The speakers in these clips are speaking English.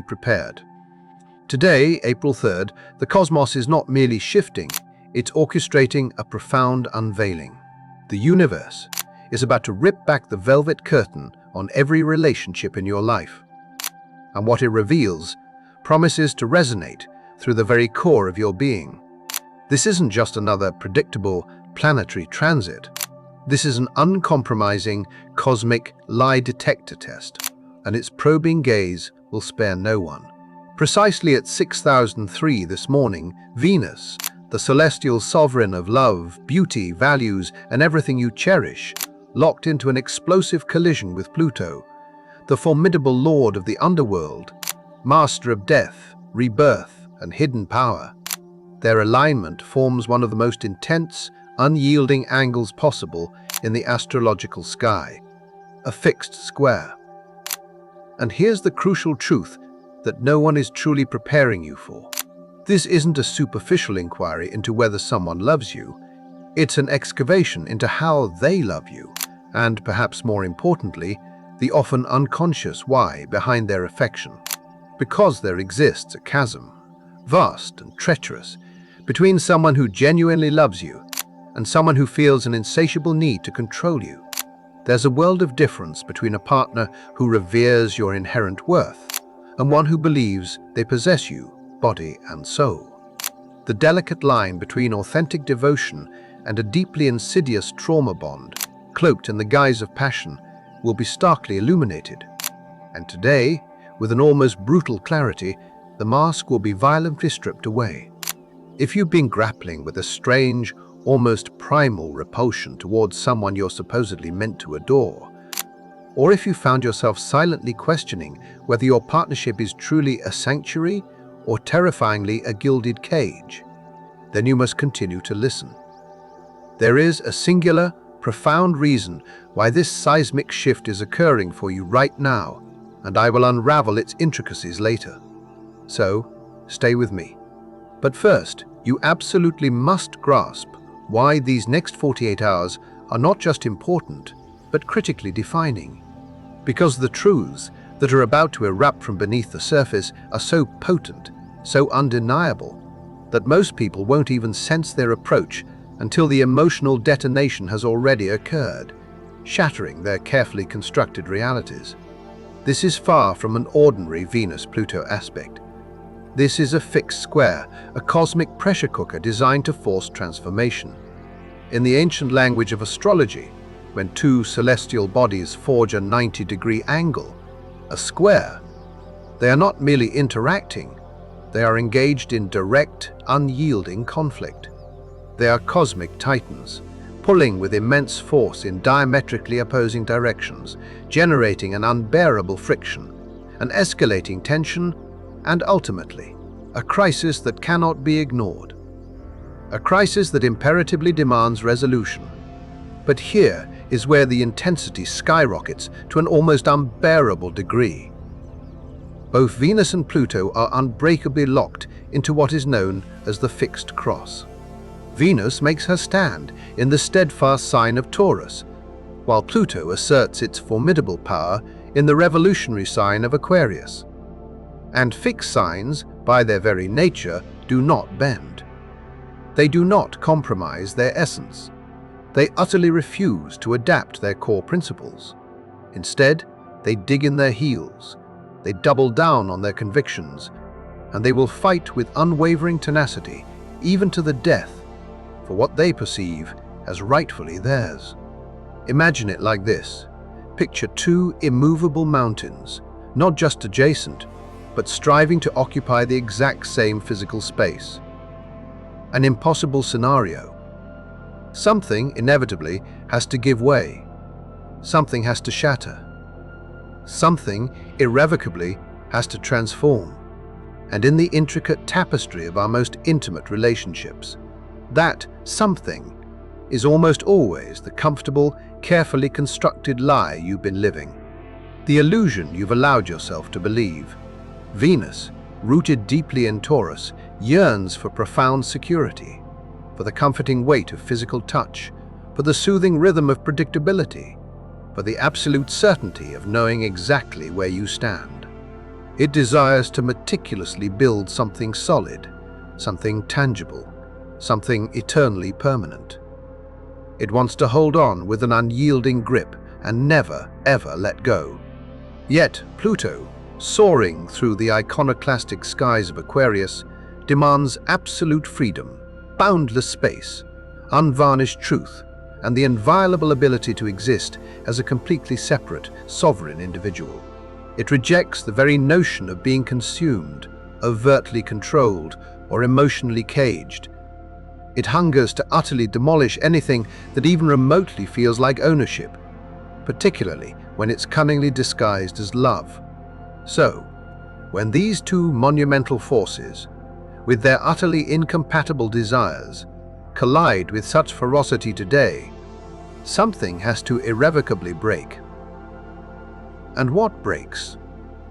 be prepared. Today, April 3rd, the cosmos is not merely shifting, it's orchestrating a profound unveiling. The universe is about to rip back the velvet curtain on every relationship in your life. And what it reveals promises to resonate through the very core of your being. This isn't just another predictable planetary transit. This is an uncompromising cosmic lie detector test, and its probing gaze will spare no one. Precisely at 6003 this morning, Venus, the celestial sovereign of love, beauty, values, and everything you cherish, locked into an explosive collision with Pluto, the formidable lord of the underworld, master of death, rebirth, and hidden power. Their alignment forms one of the most intense, unyielding angles possible in the astrological sky, a fixed square. And here's the crucial truth that no one is truly preparing you for. This isn't a superficial inquiry into whether someone loves you. It's an excavation into how they love you, and perhaps more importantly, the often unconscious why behind their affection. Because there exists a chasm, vast and treacherous, between someone who genuinely loves you and someone who feels an insatiable need to control you. There's a world of difference between a partner who reveres your inherent worth and one who believes they possess you, body and soul. The delicate line between authentic devotion and a deeply insidious trauma bond, cloaked in the guise of passion, will be starkly illuminated. And today, with an almost brutal clarity, the mask will be violently stripped away. If you've been grappling with a strange, almost primal repulsion towards someone you're supposedly meant to adore, or if you found yourself silently questioning whether your partnership is truly a sanctuary or terrifyingly a gilded cage, then you must continue to listen. There is a singular, profound reason why this seismic shift is occurring for you right now, and I will unravel its intricacies later. So, stay with me. But first, you absolutely must grasp why these next 48 hours are not just important, but critically defining. Because the truths that are about to erupt from beneath the surface are so potent, so undeniable, that most people won't even sense their approach until the emotional detonation has already occurred, shattering their carefully constructed realities. This is far from an ordinary Venus-Pluto aspect. This is a fixed square, a cosmic pressure cooker designed to force transformation. In the ancient language of astrology, when two celestial bodies forge a 90-degree angle, a square, they are not merely interacting, they are engaged in direct, unyielding conflict. They are cosmic titans, pulling with immense force in diametrically opposing directions, generating an unbearable friction, an escalating tension, and ultimately, a crisis that cannot be ignored. A crisis that imperatively demands resolution. But here is where the intensity skyrockets to an almost unbearable degree. Both Venus and Pluto are unbreakably locked into what is known as the fixed cross. Venus makes her stand in the steadfast sign of Taurus, while Pluto asserts its formidable power in the revolutionary sign of Aquarius. And fixed signs, by their very nature, do not bend. They do not compromise their essence. They utterly refuse to adapt their core principles. Instead, they dig in their heels, they double down on their convictions, and they will fight with unwavering tenacity, even to the death, for what they perceive as rightfully theirs. Imagine it like this. Picture two immovable mountains, not just adjacent, but striving to occupy the exact same physical space. An impossible scenario. Something, inevitably, has to give way. Something has to shatter. Something, irrevocably, has to transform. And in the intricate tapestry of our most intimate relationships, that something is almost always the comfortable, carefully constructed lie you've been living. The illusion you've allowed yourself to believe. Venus, rooted deeply in Taurus, yearns for profound security, for the comforting weight of physical touch, for the soothing rhythm of predictability, for the absolute certainty of knowing exactly where you stand. It desires to meticulously build something solid, something tangible, something eternally permanent. It wants to hold on with an unyielding grip and never, ever let go. Yet Pluto, soaring through the iconoclastic skies of Aquarius, demands absolute freedom, boundless space, unvarnished truth, and the inviolable ability to exist as a completely separate, sovereign individual. It rejects the very notion of being consumed, overtly controlled, or emotionally caged. It hungers to utterly demolish anything that even remotely feels like ownership, particularly when it's cunningly disguised as love. So, when these two monumental forces, with their utterly incompatible desires, collide with such ferocity today, something has to irrevocably break. And what breaks,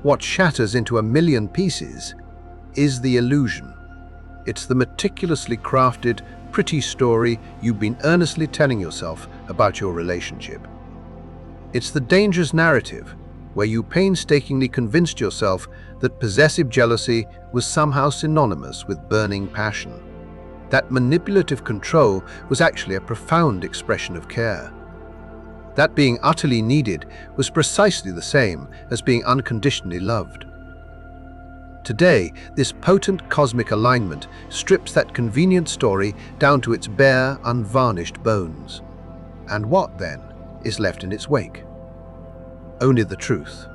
what shatters into a million pieces, is the illusion. It's the meticulously crafted, pretty story you've been earnestly telling yourself about your relationship. It's the dangerous narrative where you painstakingly convinced yourself that possessive jealousy was somehow synonymous with burning passion. That manipulative control was actually a profound expression of care. That being utterly needed was precisely the same as being unconditionally loved. Today, this potent cosmic alignment strips that convenient story down to its bare, unvarnished bones. And what, then, is left in its wake? Only the truth.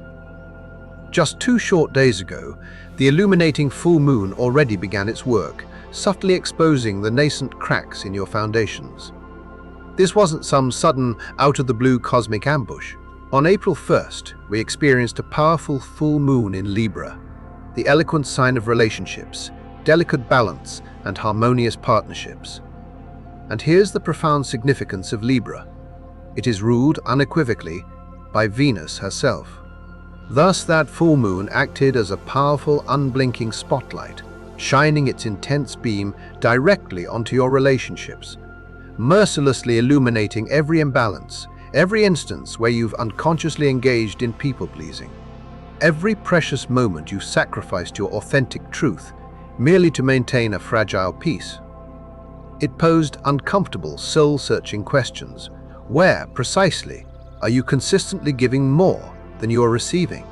Just 2 short days ago, the illuminating full moon already began its work, subtly exposing the nascent cracks in your foundations. This wasn't some sudden, out-of-the-blue cosmic ambush. On April 1st, we experienced a powerful full moon in Libra, the eloquent sign of relationships, delicate balance, and harmonious partnerships. And here's the profound significance of Libra. It is ruled unequivocally by Venus herself. Thus, that full moon acted as a powerful, unblinking spotlight, shining its intense beam directly onto your relationships, mercilessly illuminating every imbalance, every instance where you've unconsciously engaged in people-pleasing, every precious moment you've sacrificed your authentic truth merely to maintain a fragile peace. It posed uncomfortable, soul-searching questions. Where, precisely, are you consistently giving more than you are receiving?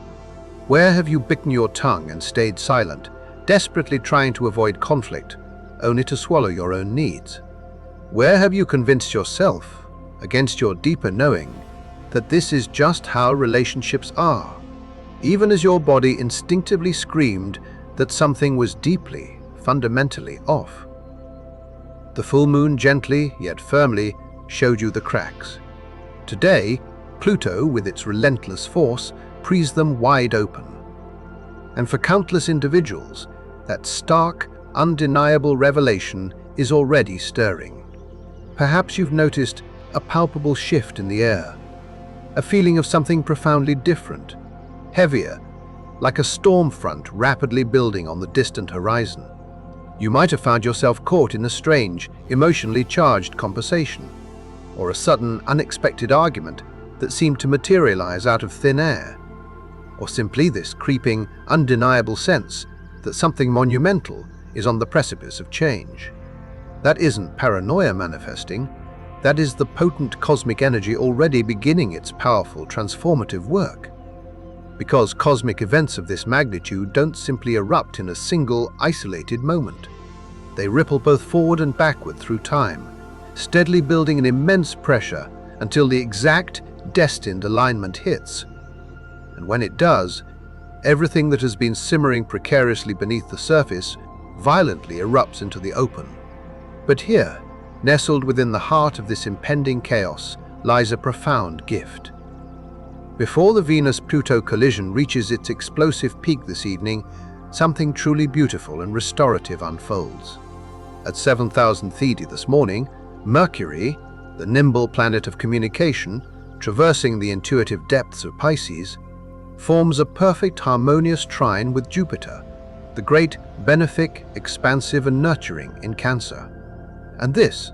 Where have you bitten your tongue and stayed silent, desperately trying to avoid conflict, only to swallow your own needs? Where have you convinced yourself, against your deeper knowing, that this is just how relationships are, even as your body instinctively screamed that something was deeply, fundamentally off? The full moon gently, yet firmly, showed you the cracks. Today, Pluto, with its relentless force, prees them wide open. And for countless individuals, that stark, undeniable revelation is already stirring. Perhaps you've noticed a palpable shift in the air, a feeling of something profoundly different, heavier, like a storm front rapidly building on the distant horizon. You might have found yourself caught in a strange, emotionally charged conversation, or a sudden, unexpected argument that seemed to materialize out of thin air, or simply this creeping, undeniable sense that something monumental is on the precipice of change. That isn't paranoia manifesting, that is the potent cosmic energy already beginning its powerful, transformative work. Because cosmic events of this magnitude don't simply erupt in a single, isolated moment. They ripple both forward and backward through time, steadily building an immense pressure until the exact, destined alignment hits. And when it does, everything that has been simmering precariously beneath the surface violently erupts into the open. But here, nestled within the heart of this impending chaos, lies a profound gift. Before the Venus-Pluto collision reaches its explosive peak this evening, something truly beautiful and restorative unfolds. At 7,000 Theta this morning, Mercury, the nimble planet of communication, traversing the intuitive depths of Pisces, forms a perfect harmonious trine with Jupiter, the great benefic, expansive and nurturing in Cancer. And this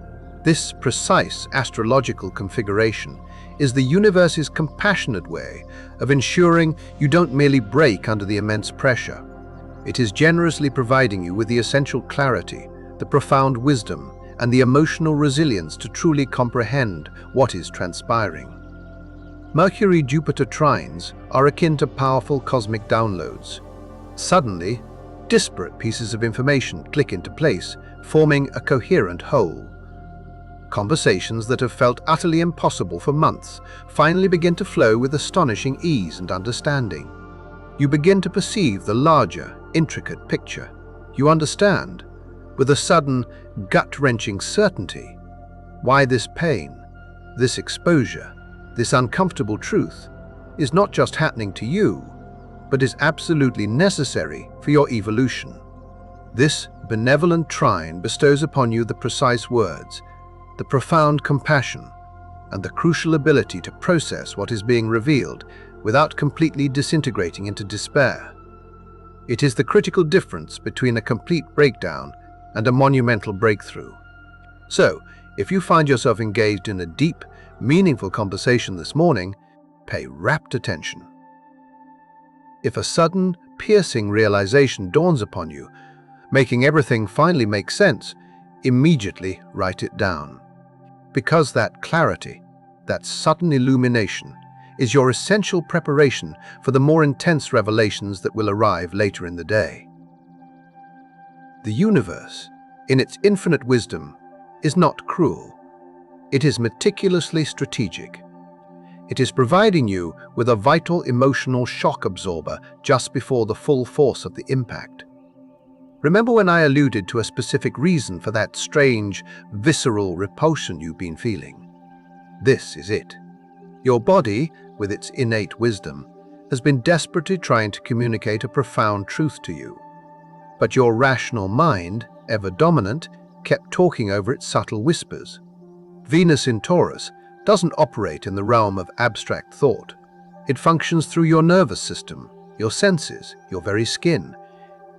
precise astrological configuration is the universe's compassionate way of ensuring you don't merely break under the immense pressure. It is generously providing you with the essential clarity, the profound wisdom, and the emotional resilience to truly comprehend what is transpiring. Mercury-Jupiter trines are akin to powerful cosmic downloads. Suddenly, disparate pieces of information click into place, forming a coherent whole. Conversations that have felt utterly impossible for months finally begin to flow with astonishing ease and understanding. You begin to perceive the larger, intricate picture. You understand, with a sudden, gut-wrenching certainty, why this pain, this exposure, this uncomfortable truth is not just happening to you, but is absolutely necessary for your evolution. This benevolent trine bestows upon you the precise words, the profound compassion, and the crucial ability to process what is being revealed without completely disintegrating into despair. It is the critical difference between a complete breakdown and a monumental breakthrough. So, if you find yourself engaged in a deep, meaningful conversation this morning, pay rapt attention. If a sudden, piercing realization dawns upon you, making everything finally make sense, immediately write it down. Because that clarity, that sudden illumination, is your essential preparation for the more intense revelations that will arrive later in the day. The universe, in its infinite wisdom, is not cruel. It is meticulously strategic. It is providing you with a vital emotional shock absorber just before the full force of the impact. Remember when I alluded to a specific reason for that strange, visceral repulsion you've been feeling? This is it. Your body, with its innate wisdom, has been desperately trying to communicate a profound truth to you. But your rational mind, ever dominant, kept talking over its subtle whispers. Venus in Taurus doesn't operate in the realm of abstract thought. It functions through your nervous system, your senses, your very skin.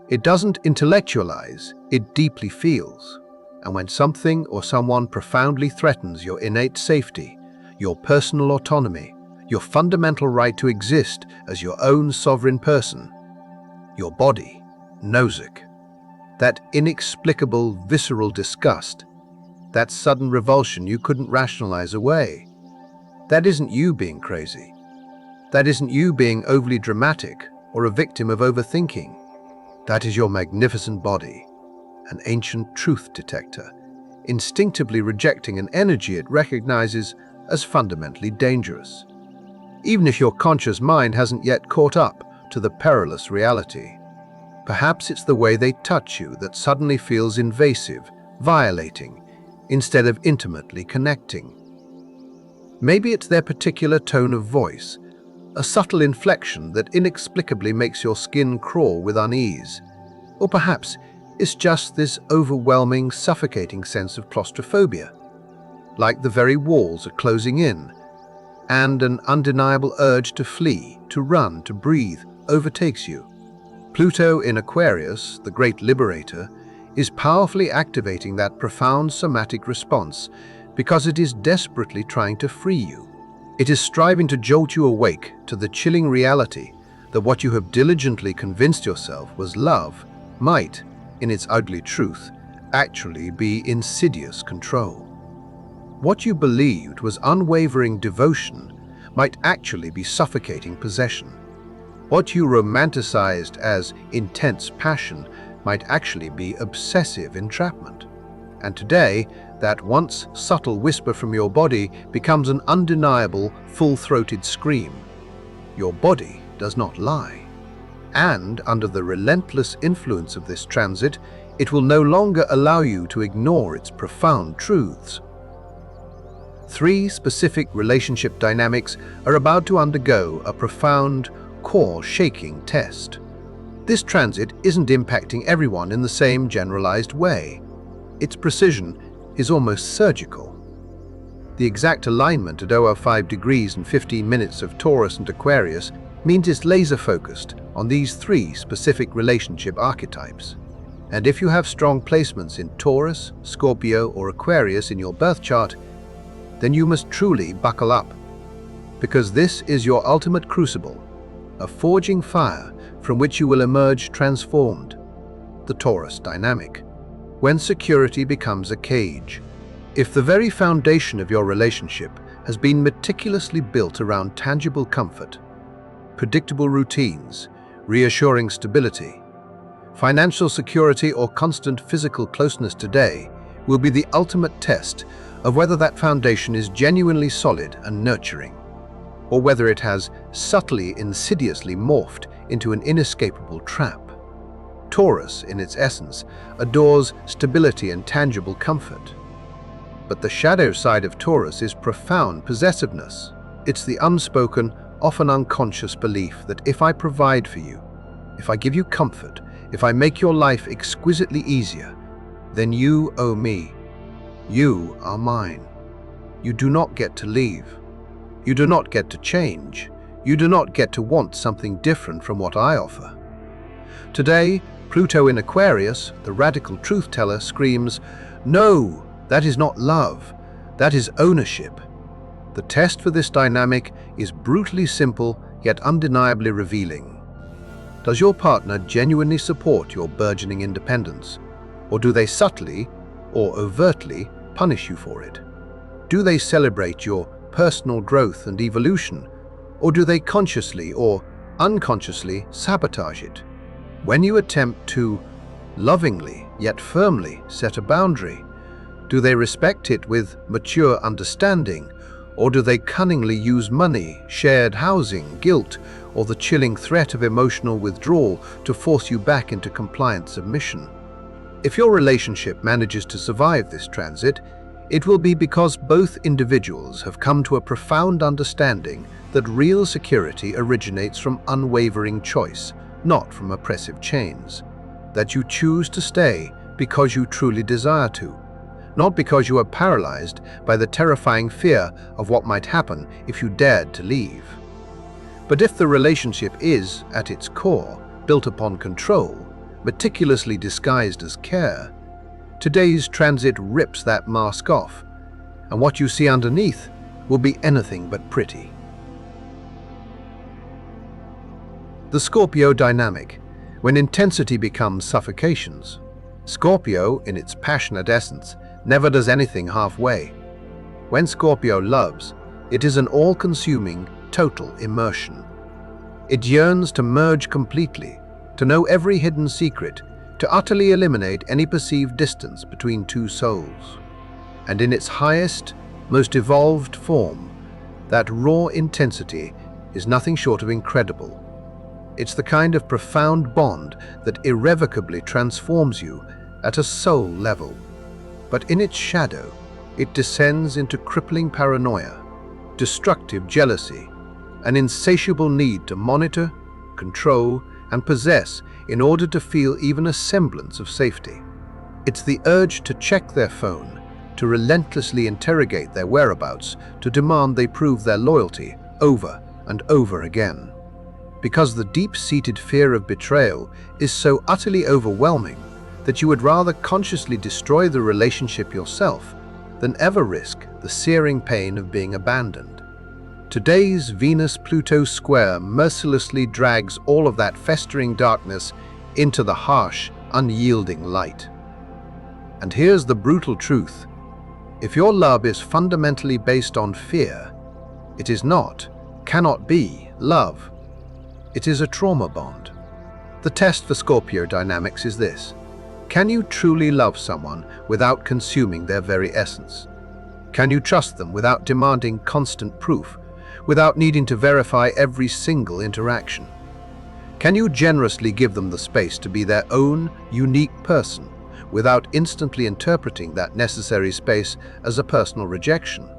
It doesn't intellectualize, it deeply feels. And when something or someone profoundly threatens your innate safety, your personal autonomy, your fundamental right to exist as your own sovereign person, your body knows it. That inexplicable, visceral disgust, that sudden revulsion you couldn't rationalize away. That isn't you being crazy. That isn't you being overly dramatic or a victim of overthinking. That is your magnificent body, an ancient truth detector, instinctively rejecting an energy it recognizes as fundamentally dangerous, even if your conscious mind hasn't yet caught up to the perilous reality. Perhaps it's the way they touch you that suddenly feels invasive, violating, instead of intimately connecting. Maybe it's their particular tone of voice, a subtle inflection that inexplicably makes your skin crawl with unease. Or perhaps it's just this overwhelming, suffocating sense of claustrophobia, like the very walls are closing in, and an undeniable urge to flee, to run, to breathe overtakes you. Pluto in Aquarius, the great liberator, is powerfully activating that profound somatic response because it is desperately trying to free you. It is striving to jolt you awake to the chilling reality that what you have diligently convinced yourself was love might, in its ugly truth, actually be insidious control. What you believed was unwavering devotion might actually be suffocating possession. What you romanticized as intense passion might actually be obsessive entrapment. And today, that once subtle whisper from your body becomes an undeniable, full-throated scream. Your body does not lie. And under the relentless influence of this transit, it will no longer allow you to ignore its profound truths. 3 specific relationship dynamics are about to undergo a profound, core-shaking test. This transit isn't impacting everyone in the same generalized way. Its precision is almost surgical. The exact alignment at 005 degrees and 15 minutes of Taurus and Aquarius means it's laser-focused on these 3 specific relationship archetypes. And if you have strong placements in Taurus, Scorpio, or Aquarius in your birth chart, then you must truly buckle up. because this is your ultimate crucible, a forging fire from which you will emerge transformed. The Taurus dynamic. When security becomes a cage. If the very foundation of your relationship has been meticulously built around tangible comfort, predictable routines, reassuring stability, financial security or constant physical closeness today will be the ultimate test of whether that foundation is genuinely solid and nurturing, or whether it has subtly, insidiously morphed into an inescapable trap. Taurus, in its essence, adores stability and tangible comfort. But the shadow side of Taurus is profound possessiveness. It's the unspoken, often unconscious belief that if I provide for you, if I give you comfort, if I make your life exquisitely easier, then you owe me. You are mine. You do not get to leave. You do not get to change. You do not get to want something different from what I offer. Today, Pluto in Aquarius, the radical truth teller, screams, "No, that is not love. That is ownership." The test for this dynamic is brutally simple, yet undeniably revealing. Does your partner genuinely support your burgeoning independence? Or do they subtly or overtly punish you for it? Do they celebrate your personal growth and evolution? Or do they consciously or unconsciously sabotage it? When you attempt to lovingly yet firmly set a boundary, do they respect it with mature understanding, or do they cunningly use money, shared housing, guilt, or the chilling threat of emotional withdrawal to force you back into compliant submission? If your relationship manages to survive this transit, it will be because both individuals have come to a profound understanding that real security originates from unwavering choice, not from oppressive chains. That you choose to stay because you truly desire to, not because you are paralyzed by the terrifying fear of what might happen if you dared to leave. But if the relationship is, at its core, built upon control, meticulously disguised as care, today's transit rips that mask off, and what you see underneath will be anything but pretty. The Scorpio dynamic, when intensity becomes suffocations. Scorpio, in its passionate essence, never does anything halfway. When Scorpio loves, it is an all-consuming, total immersion. It yearns to merge completely, to know every hidden secret, to utterly eliminate any perceived distance between two souls. And in its highest, most evolved form, that raw intensity is nothing short of incredible. It's the kind of profound bond that irrevocably transforms you at a soul level. But in its shadow, it descends into crippling paranoia, destructive jealousy, an insatiable need to monitor, control, and possess in order to feel even a semblance of safety. It's the urge to check their phone, to relentlessly interrogate their whereabouts, to demand they prove their loyalty over and over again. Because the deep-seated fear of betrayal is so utterly overwhelming that you would rather consciously destroy the relationship yourself than ever risk the searing pain of being abandoned. Today's Venus-Pluto square mercilessly drags all of that festering darkness into the harsh, unyielding light. And here's the brutal truth. If your love is fundamentally based on fear, it is not, cannot be, love. It is a trauma bond. The test for Scorpio dynamics is this. Can you truly love someone without consuming their very essence? Can you trust them without demanding constant proof, without needing to verify every single interaction? Can you generously give them the space to be their own unique person without instantly interpreting that necessary space as a personal rejection?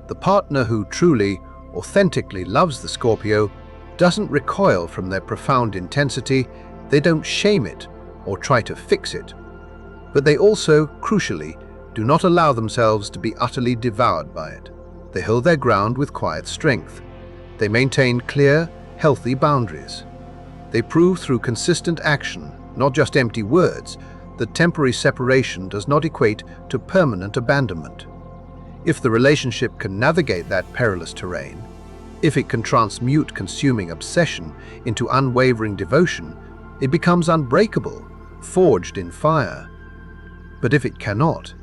The partner who truly, authentically loves the Scorpio doesn't recoil from their profound intensity, they don't shame it or try to fix it. But they also, crucially, do not allow themselves to be utterly devoured by it. They hold their ground with quiet strength. They maintain clear, healthy boundaries. They prove through consistent action, not just empty words, that temporary separation does not equate to permanent abandonment. If the relationship can navigate that perilous terrain, If it can transmute consuming obsession into unwavering devotion, it becomes unbreakable, forged in fire. But if it cannot,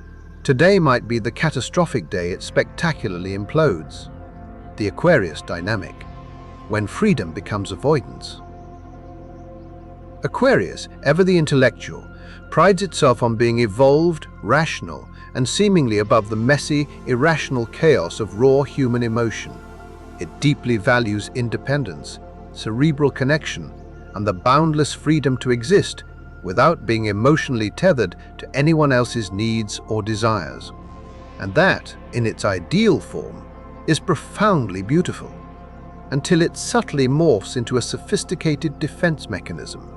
today might be the catastrophic day it spectacularly implodes. The Aquarius dynamic, when freedom becomes avoidance. Aquarius, ever the intellectual, prides itself on being evolved, rational, and seemingly above the messy, irrational chaos of raw human emotion. It deeply values independence, cerebral connection, and the boundless freedom to exist without being emotionally tethered to anyone else's needs or desires. And that, in its ideal form, is profoundly beautiful, until it subtly morphs into a sophisticated defense mechanism.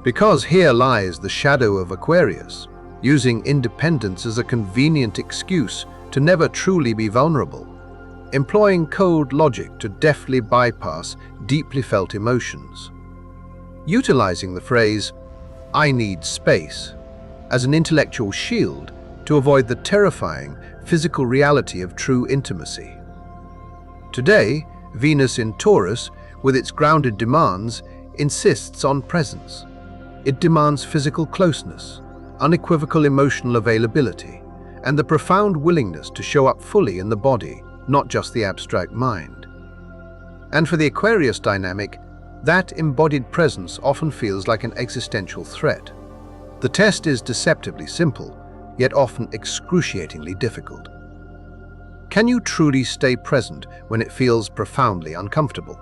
Because here lies the shadow of Aquarius, using independence as a convenient excuse to never truly be vulnerable, employing cold logic to deftly bypass deeply felt emotions, utilizing the phrase, "I need space," as an intellectual shield to avoid the terrifying physical reality of true intimacy. Today, Venus in Taurus, with its grounded demands, insists on presence. It demands physical closeness, unequivocal emotional availability, and the profound willingness to show up fully in the body, not just the abstract mind. And for the Aquarius dynamic, that embodied presence often feels like an existential threat. The test is deceptively simple, yet often excruciatingly difficult. Can you truly stay present when it feels profoundly uncomfortable?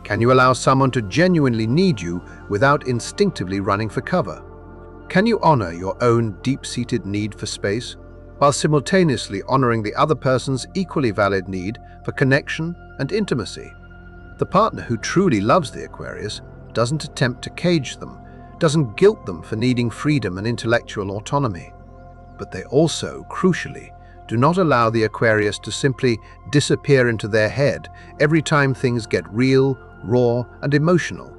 Can you allow someone to genuinely need you without instinctively running for cover? Can you honor your own deep-seated need for space, while simultaneously honoring the other person's equally valid need for connection and intimacy? The partner who truly loves the Aquarius doesn't attempt to cage them, doesn't guilt them for needing freedom and intellectual autonomy. But they also, crucially, do not allow the Aquarius to simply disappear into their head every time things get real, raw, and emotional.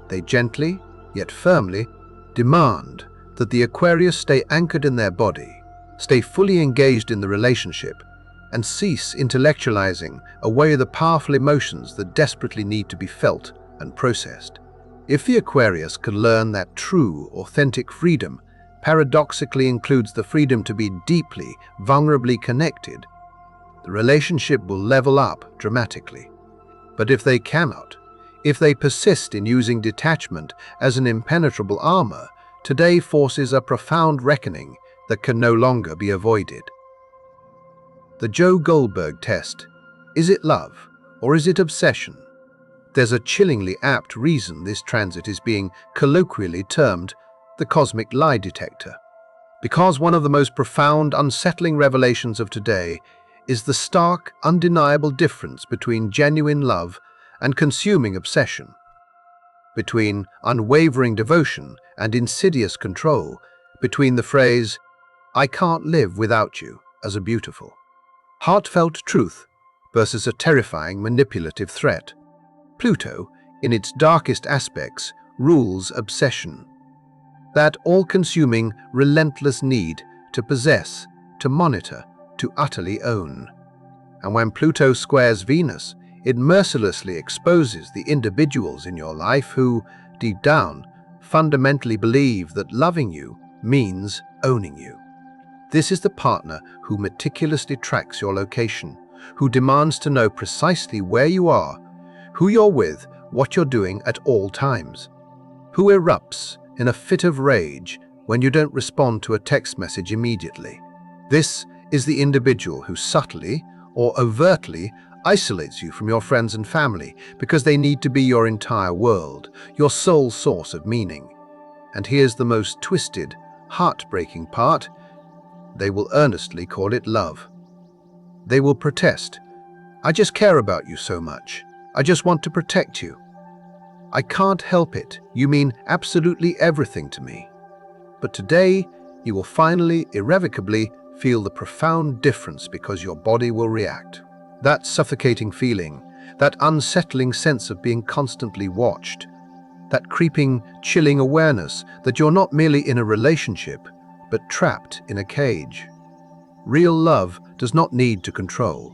They gently, yet firmly, demand that the Aquarius stay anchored in their body, stay fully engaged in the relationship, and cease intellectualizing away the powerful emotions that desperately need to be felt and processed. If the Aquarius can learn that true, authentic freedom paradoxically includes the freedom to be deeply, vulnerably connected, the relationship will level up dramatically. But if they cannot, if they persist in using detachment as an impenetrable armor, today forces a profound reckoning that can no longer be avoided. The Joe Goldberg test. Is it love or is it obsession? There's a chillingly apt reason this transit is being colloquially termed the cosmic lie detector. Because one of the most profound, unsettling revelations of today is the stark, undeniable difference between genuine love and consuming obsession, between unwavering devotion and insidious control, between the phrase, "I can't live without you," as a beautiful, heartfelt truth versus a terrifying manipulative threat. Pluto, in its darkest aspects, rules obsession. That all-consuming, relentless need to possess, to monitor, to utterly own. And when Pluto squares Venus, it mercilessly exposes the individuals in your life who, deep down, fundamentally believe that loving you means owning you. This is the partner who meticulously tracks your location, who demands to know precisely where you are, who you're with, what you're doing at all times, who erupts in a fit of rage when you don't respond to a text message immediately. This is the individual who subtly or overtly isolates you from your friends and family because they need to be your entire world, your sole source of meaning. And here's the most twisted, heartbreaking part. They will earnestly call it love. They will protest. "I just care about you so much. I just want to protect you. I can't help it. You mean absolutely everything to me." But today, you will finally, irrevocably, feel the profound difference because your body will react. That suffocating feeling, that unsettling sense of being constantly watched, that creeping, chilling awareness that you're not merely in a relationship, but trapped in a cage. Real love does not need to control.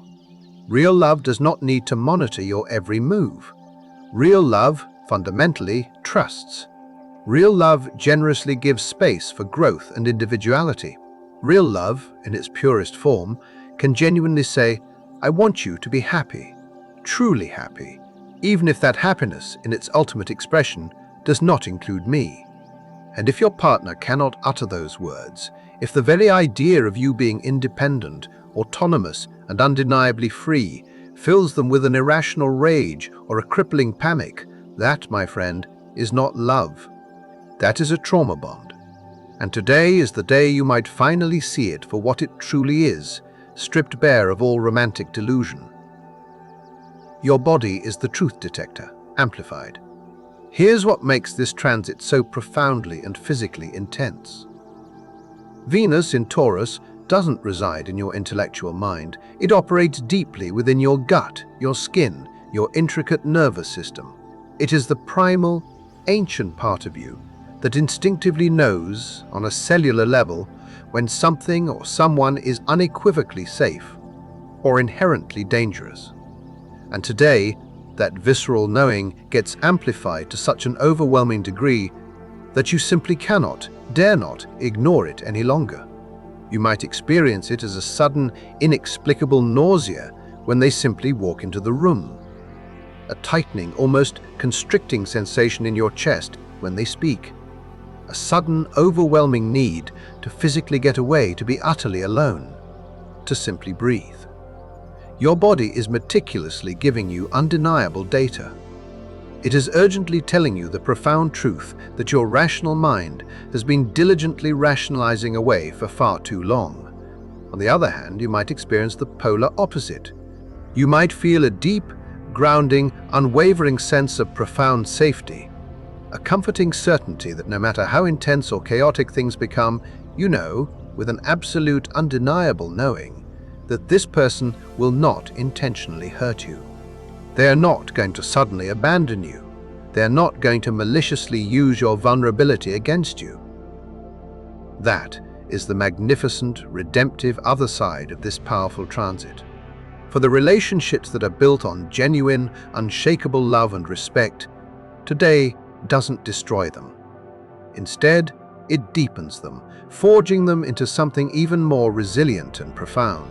Real love does not need to monitor your every move. Real love, fundamentally, trusts. Real love generously gives space for growth and individuality. Real love, in its purest form, can genuinely say, "I want you to be happy, truly happy, even if that happiness, in its ultimate expression, does not include me." And if your partner cannot utter those words, if the very idea of you being independent, autonomous, and undeniably free fills them with an irrational rage or a crippling panic, that, my friend, is not love. That is a trauma bond. And today is the day you might finally see it for what it truly is, stripped bare of all romantic delusion. Your body is the truth detector, amplified. Here's what makes this transit so profoundly and physically intense. Venus in Taurus doesn't reside in your intellectual mind. It operates deeply within your gut, your skin, your intricate nervous system. It is the primal, ancient part of you that instinctively knows, on a cellular level, when something or someone is unequivocally safe or inherently dangerous. And today, that visceral knowing gets amplified to such an overwhelming degree that you simply cannot, dare not, ignore it any longer. You might experience it as a sudden, inexplicable nausea when they simply walk into the room. A tightening, almost constricting sensation in your chest when they speak. A sudden, overwhelming need to physically get away, to be utterly alone, to simply breathe. Your body is meticulously giving you undeniable data. It is urgently telling you the profound truth that your rational mind has been diligently rationalizing away for far too long. On the other hand, you might experience the polar opposite. You might feel a deep, grounding, unwavering sense of profound safety, a comforting certainty that no matter how intense or chaotic things become, you know, with an absolute, undeniable knowing, that this person will not intentionally hurt you. They are not going to suddenly abandon you. They are not going to maliciously use your vulnerability against you. That is the magnificent, redemptive other side of this powerful transit. For the relationships that are built on genuine, unshakable love and respect, today doesn't destroy them. Instead, it deepens them, forging them into something even more resilient and profound.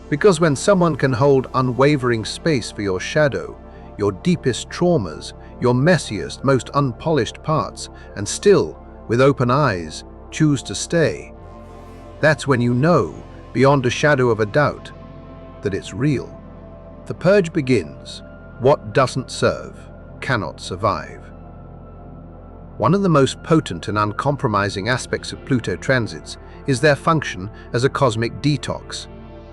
Because when someone can hold unwavering space for your shadow, your deepest traumas, your messiest, most unpolished parts, and still, with open eyes, choose to stay, that's when you know, beyond a shadow of a doubt, that it's real. The purge begins. What doesn't serve cannot survive. One of the most potent and uncompromising aspects of Pluto transits is their function as a cosmic detox.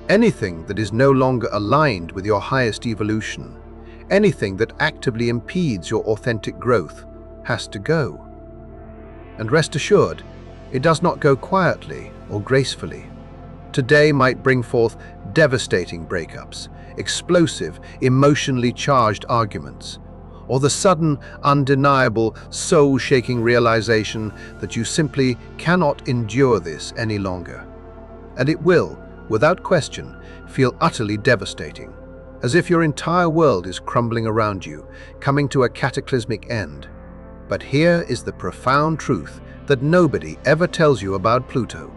Anything that is no longer aligned with your highest evolution, anything that actively impedes your authentic growth, has to go. And rest assured, it does not go quietly or gracefully. Today might bring forth devastating breakups, explosive, emotionally charged arguments, or the sudden, undeniable, soul-shaking realization that you simply cannot endure this any longer. And it will, without question, feel utterly devastating, as if your entire world is crumbling around you, coming to a cataclysmic end. But here is the profound truth that nobody ever tells you about Pluto.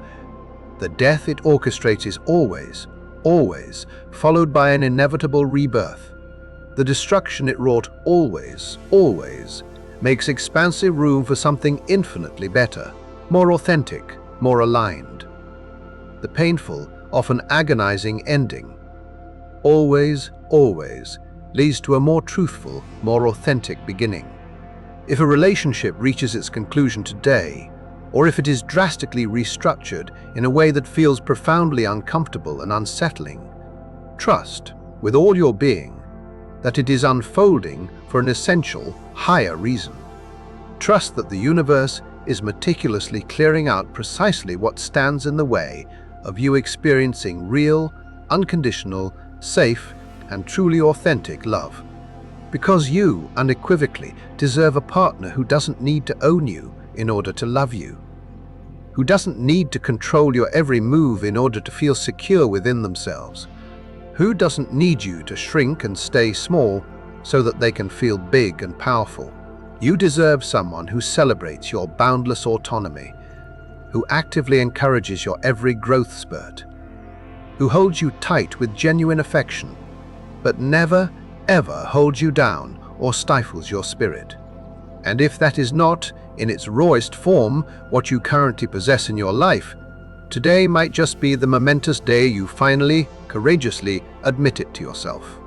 The death it orchestrates is always, always followed by an inevitable rebirth. The destruction it wrought always, always makes expansive room for something infinitely better, more authentic, more aligned. The painful, often agonizing ending always, always leads to a more truthful, more authentic beginning. If a relationship reaches its conclusion today, or if it is drastically restructured in a way that feels profoundly uncomfortable and unsettling, trust, with all your being, that it is unfolding for an essential, higher reason. Trust that the universe is meticulously clearing out precisely what stands in the way of you experiencing real, unconditional, safe, and truly authentic love. Because you, unequivocally, deserve a partner who doesn't need to own you in order to love you, who doesn't need to control your every move in order to feel secure within themselves, Who doesn't need you to shrink and stay small so that they can feel big and powerful? You deserve someone who celebrates your boundless autonomy, who actively encourages your every growth spurt, who holds you tight with genuine affection, but never, ever holds you down or stifles your spirit. And if that is not, in its rawest form, what you currently possess in your life, today might just be the momentous day you finally, courageously admit it to yourself.